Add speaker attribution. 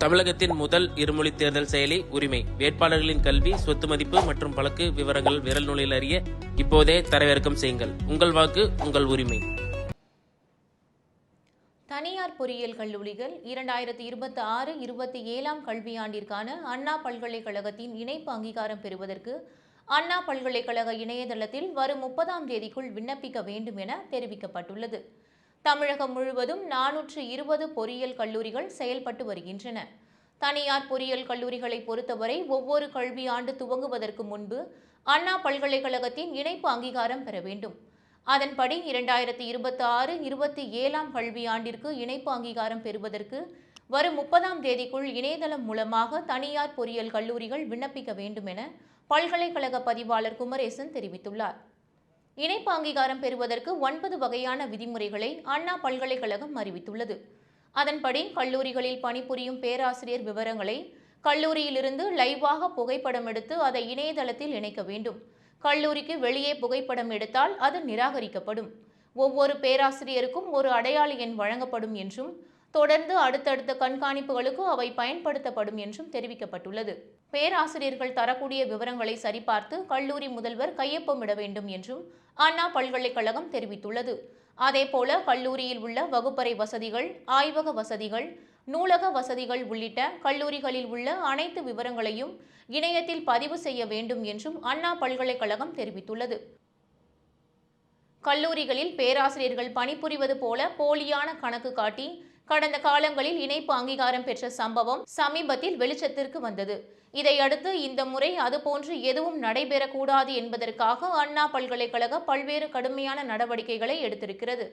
Speaker 1: தமிழகத்தின் முதல் இருமொழி தேர்தல் செயலி உரிமை. வேட்பாளர்களின் கல்வி, சொத்து மதிப்பு மற்றும் வழக்கு விவரங்கள் விரல் நுழையில் அறிய இப்போதே தரவிறக்கம் செய்யுங்கள். உங்கள் வாக்கு உங்கள் உரிமை.
Speaker 2: தனியார் பொறியியல் கல்லூரிகள் 2026-27 கல்வியாண்டிற்கான அண்ணா பல்கலைக்கழகத்தின் இணைப்பு அங்கீகாரம் பெறுவதற்கு அண்ணா பல்கலைக்கழக இணையதளத்தில் வரும் 30ஆம் தேதிக்குள் விண்ணப்பிக்க வேண்டும் என தெரிவிக்கப்பட்டுள்ளது. தமிழகம் முழுவதும் 420 பொறியியல் கல்லூரிகள் செயல்பட்டு வருகின்றன. தனியார் பொறியியல் கல்லூரிகளை பொறுத்தவரை ஒவ்வொரு கல்வி ஆண்டு துவங்குவதற்கு முன்பு அண்ணா பல்கலைக்கழகத்தின் இணைப்பு அங்கீகாரம் பெற வேண்டும். அதன்படி 2026-27 கல்வியாண்டிற்கு இணைப்பு அங்கீகாரம் பெறுவதற்கு வரும் 30ஆம் தேதிக்குள் இணையதளம் மூலமாக தனியார் பொறியியல் கல்லூரிகள் விண்ணப்பிக்க வேண்டும் என பல்கலைக்கழக பதிவாளர் குமரேசன் தெரிவித்துள்ளார். இணைப்பு அங்கீகாரம் பெறுவதற்கு 9 வகையான விதிமுறைகளை அண்ணா பல்கலைக்கழகம் அறிவித்துள்ளது. அதன்படி கல்லூரிகளில் பணிபுரியும் பேராசிரியர் விவரங்களை கல்லூரியிலிருந்து லைவாக புகைப்படம் எடுத்து அதை இணையதளத்தில் இணைக்க வேண்டும். கல்லூரிக்கு வெளியே புகைப்படம் எடுத்தால் அது நிராகரிக்கப்படும். ஒவ்வொரு பேராசிரியருக்கும் ஒரு அடையாள எண் வழங்கப்படும் என்றும் தொடர்ந்து அடுத்தடுத்த கண்காணிப்புகளுக்கு அவை பயன்படுத்தப்படும் என்றும் தெரிவிக்கப்பட்டுள்ளது. பேராசிரியர்கள் தரக்கூடிய விவரங்களை சரிபார்த்து கல்லூரி முதல்வர் கையொப்பமிட வேண்டும் என்றும் அண்ணா பல்கலைக்கழகம் தெரிவித்துள்ளது. அதேபோல கல்லூரியில் உள்ள வகுப்பறை வசதிகள், ஆய்வக வசதிகள், நூலக வசதிகள் உள்ளிட்ட கல்லூரிகளில் உள்ள அனைத்து விவரங்களையும் இணையத்தில் பதிவு செய்ய வேண்டும் என்றும் அண்ணா பல்கலைக்கழகம் தெரிவித்துள்ளது. கல்லூரிகளில் பேராசிரியர்கள் பணிபுரிவது போல போலியான கணக்கு காட்டி கடந்த காலங்களில் இணைப்பு அங்கீகாரம் பெற்ற சம்பவம் சமீபத்தில் வெளிச்சத்திற்கு வந்தது. இதையடுத்து இந்த முறை அதுபோன்று எதுவும் நடைபெறக்கூடாது என்பதற்காக அண்ணா பல்கலைக்கழகம் பல்வேறு கடுமையான நடவடிக்கைகளை எடுத்திருக்கிறது.